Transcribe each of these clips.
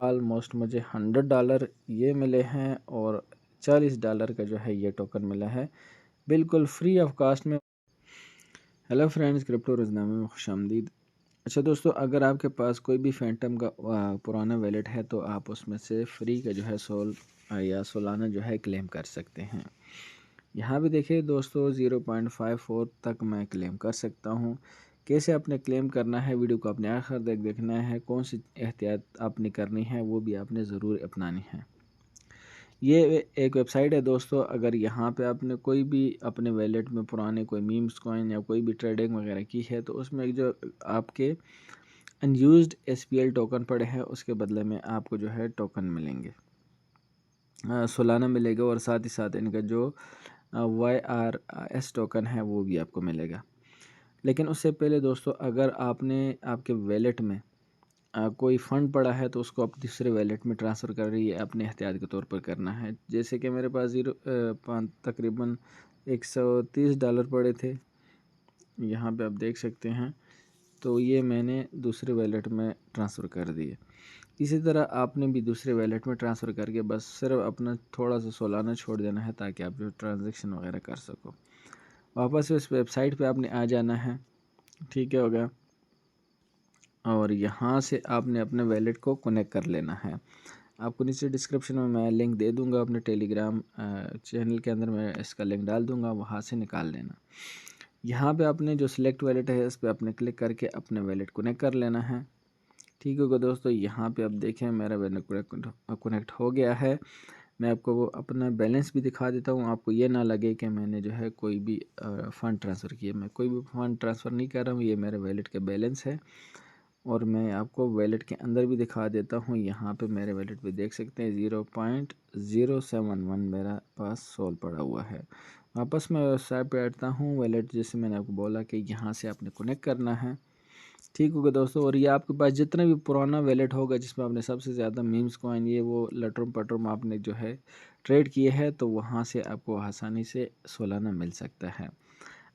Almost मुझे $100 ये मिले हैं और $40 का जो है ये टोकन मिला है बिल्कुल फ्री ऑफ कास्ट में। हेलो फ्रेंड्स, क्रिप्टो रोज़नामे में खुशामदीद। अच्छा दोस्तों, अगर आपके पास कोई भी फैंटम का पुराना वैलेट है तो आप उसमें से फ्री का जो है सोल या सोलाना जो है क्लेम कर सकते हैं। यहाँ भी देखिए दोस्तों 0.54 तक मैं क्लेम कर सकता हूँ। कैसे आपने क्लेम करना है, वीडियो को आपने आखिर तक देखना है। कौन सी एहतियात आपने करनी है वो भी आपने ज़रूर अपनानी है। ये एक वेबसाइट है दोस्तों। अगर यहाँ पे आपने कोई भी अपने वैलेट में पुराने कोई मीम्स कॉइन या कोई भी ट्रेडिंग वगैरह की है तो उसमें एक जो आपके अनयूज्ड SPL टोकन पड़े हैं उसके बदले में आपको जो है टोकन मिलेंगे, सोलाना मिलेगा और साथ ही साथ इनका जो YRS टोकन है वो भी आपको मिलेगा। लेकिन उससे पहले दोस्तों, अगर आपने आपके वैलेट में कोई फ़ंड पड़ा है तो उसको आप दूसरे वैलेट में ट्रांसफ़र कर रही है, अपने एहतियात के तौर पर करना है। जैसे कि मेरे पास तकरीबन $130 पड़े थे, यहाँ पे आप देख सकते हैं। तो ये मैंने दूसरे वैलेट में ट्रांसफ़र कर दिए। इसी तरह आपने भी दूसरे वैलेट में ट्रांसफ़र करके बस सिर्फ अपना थोड़ा सा सोलाना छोड़ देना है ताकि आप जो ट्रांजेक्शन वगैरह कर सको। वापस उस वेबसाइट पे आपने आ जाना है, ठीक है, हो गया। और यहाँ से आपने अपने वैलेट को कनेक्ट कर लेना है। आपको नीचे डिस्क्रिप्शन में मैं लिंक दे दूँगा, अपने टेलीग्राम चैनल के अंदर मैं इसका लिंक डाल दूँगा, वहाँ से निकाल लेना। यहाँ पे आपने जो सिलेक्ट वैलेट है इस पर आपने क्लिक करके अपने वैलेट कनेक्ट कर लेना है। ठीक होगा दोस्तों, यहाँ पे आप देखें मेरा वैलेट कनेक्ट हो गया है। मैं आपको वो अपना बैलेंस भी दिखा देता हूँ, आपको ये ना लगे कि मैंने जो है कोई भी फ़ंड ट्रांसफ़र किया। मैं कोई भी फ़ंड ट्रांसफ़र नहीं कर रहा हूँ, ये मेरे वैलेट का बैलेंस है। और मैं आपको वैलेट के अंदर भी दिखा देता हूँ। यहाँ पे मेरे वैलेट पे देख सकते हैं 0.071 मेरा पास सोल पड़ा हुआ है। वापस मैं वेबसाइट पे बैठता हूँ। वैलेट जैसे मैंने आपको बोला कि यहाँ से आपने कनेक्ट करना है, ठीक होगा दोस्तों। और ये आपके पास जितना भी पुराना वैलेट होगा जिसमें आपने सबसे ज़्यादा मीम्स कॉइन ये वो लटरम पटरम आपने जो है ट्रेड किए हैं तो वहाँ से आपको आसानी से सोलाना मिल सकता है।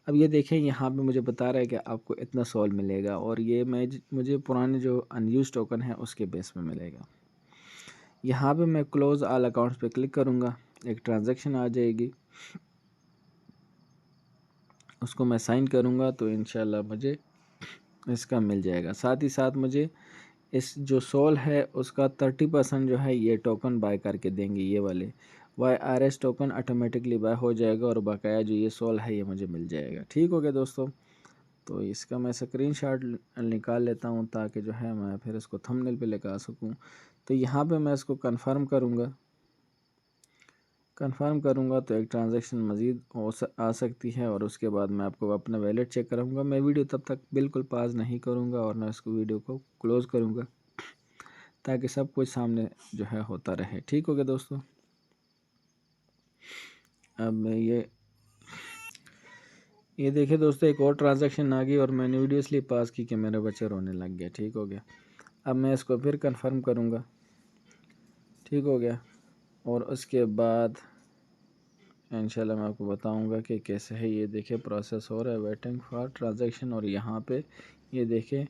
अब ये देखें, यहाँ पे मुझे बता रहा है कि आपको इतना सोल मिलेगा और ये मुझे पुराने जो अनयूज टोकन है उसके बेस पे मिलेगा। यहाँ पे मैं क्लोज़ ऑल अकाउंट्स पे क्लिक करूँगा, एक ट्रांजैक्शन आ जाएगी, उसको मैं साइन करूँगा तो इंशाल्लाह मुझे इसका मिल जाएगा। साथ ही साथ मुझे इस जो सोल है उसका 30% जो है ये टोकन बाय करके देंगे। ये वाले YRS टोकन ऑटोमेटिकली बाय हो जाएगा और बकाया जो ये सोल है ये मुझे मिल जाएगा। ठीक हो गया दोस्तों। तो इसका मैं स्क्रीनशॉट निकाल लेता हूँ ताकि जो है मैं फिर इसको थंबनेल पे लगा सकूँ। तो यहाँ पे मैं इसको कंफर्म करूँगा। कंफर्म करूँगा तो एक ट्रांजैक्शन मज़ीद आ सकती है और उसके बाद मैं आपको अपना वैलेट चेक कराऊँगा। मैं वीडियो तब तक बिल्कुल पॉज नहीं करूँगा और मैं इसको वीडियो को क्लोज़ करूँगा ताकि सब कुछ सामने जो है होता रहे। ठीक हो गया दोस्तों। अब मैं ये देखिए दोस्तों, एक और ट्रांजैक्शन आ गई और मैंने वीडियो इसलिए पास की कि मेरा बच्चा रोने लग गया। ठीक हो गया। अब मैं इसको फिर कंफर्म करूँगा। ठीक हो गया। और उसके बाद इंशाल्लाह मैं आपको बताऊंगा कि कैसे है। ये देखिए प्रोसेस हो रहा है, वेटिंग फॉर ट्रांजैक्शन। और यहाँ पे ये देखिए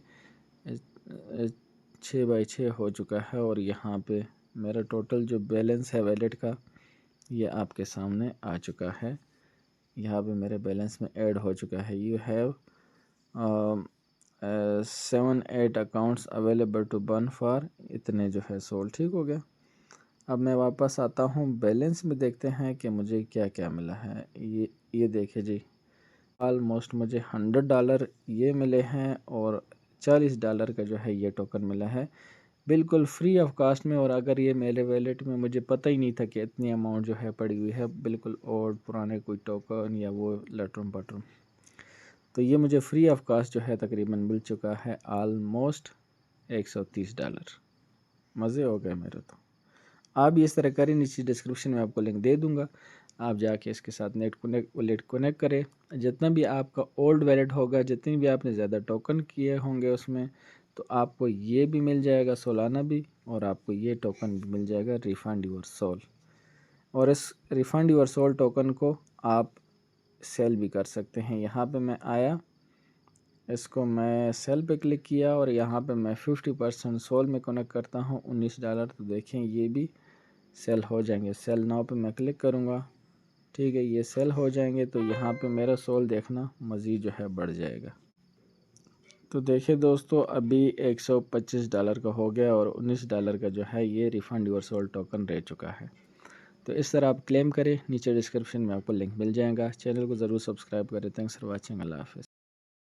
6/6 हो चुका है और यहाँ पे मेरा टोटल जो बैलेंस है वैलेट का ये आपके सामने आ चुका है। यहाँ पे मेरे बैलेंस में ऐड हो चुका है। You have 7-8 accounts available to burn for इतने जो है सोल। ठीक हो गया। अब मैं वापस आता हूँ बैलेंस में, देखते हैं कि मुझे क्या क्या मिला है। ये देखिए जी, ऑलमोस्ट मुझे $100 ये मिले हैं और $40 का जो है ये टोकन मिला है बिल्कुल फ्री ऑफ कास्ट में। और अगर ये मेरे वैलेट में मुझे पता ही नहीं था कि इतनी अमाउंट जो है पड़ी हुई है, बिल्कुल ओल्ड पुराने कोई टोकन या वो लटरम पटरम, तो ये मुझे फ्री ऑफ कास्ट जो है तकरीबन मिल चुका है ऑलमोस्ट $130। मज़े हो गए मेरे तो। आप भी इस तरह करें, नीचे डिस्क्रिप्शन में आपको लिंक दे दूंगा, आप जाके इसके साथ वैलेट कनेक्ट करें। जितना भी आपका ओल्ड वैलेट होगा, जितनी भी आपने ज़्यादा टोकन किए होंगे उसमें, तो आपको ये भी मिल जाएगा सोलाना भी, और आपको ये टोकन भी मिल जाएगा रिफ़ंड योर सोल। और इस रिफ़ंड योर सोल टोकन को आप सेल भी कर सकते हैं। यहाँ पे मैं आया इसको मैं सेल पे क्लिक किया और यहाँ पे मैं 50% सोल में कनेक्ट करता हूँ $19। तो देखें ये भी सेल हो जाएंगे। सेल नाउ पे मैं क्लिक करूँगा, ठीक है, ये सेल हो जाएंगे तो यहाँ पे मेरा सोल देखना मज़ीद जो है बढ़ जाएगा। तो देखिए दोस्तों, अभी $125 का हो गया और $19 का जो है ये रिफ़ंड योर सोल टोकन रह चुका है। तो इस तरह आप क्लेम करें। नीचे डिस्क्रिप्शन में आपको लिंक मिल जाएगा। चैनल को ज़रूर सब्सक्राइब करें। Thanks for watching. अल्लाह हाफ़िज़।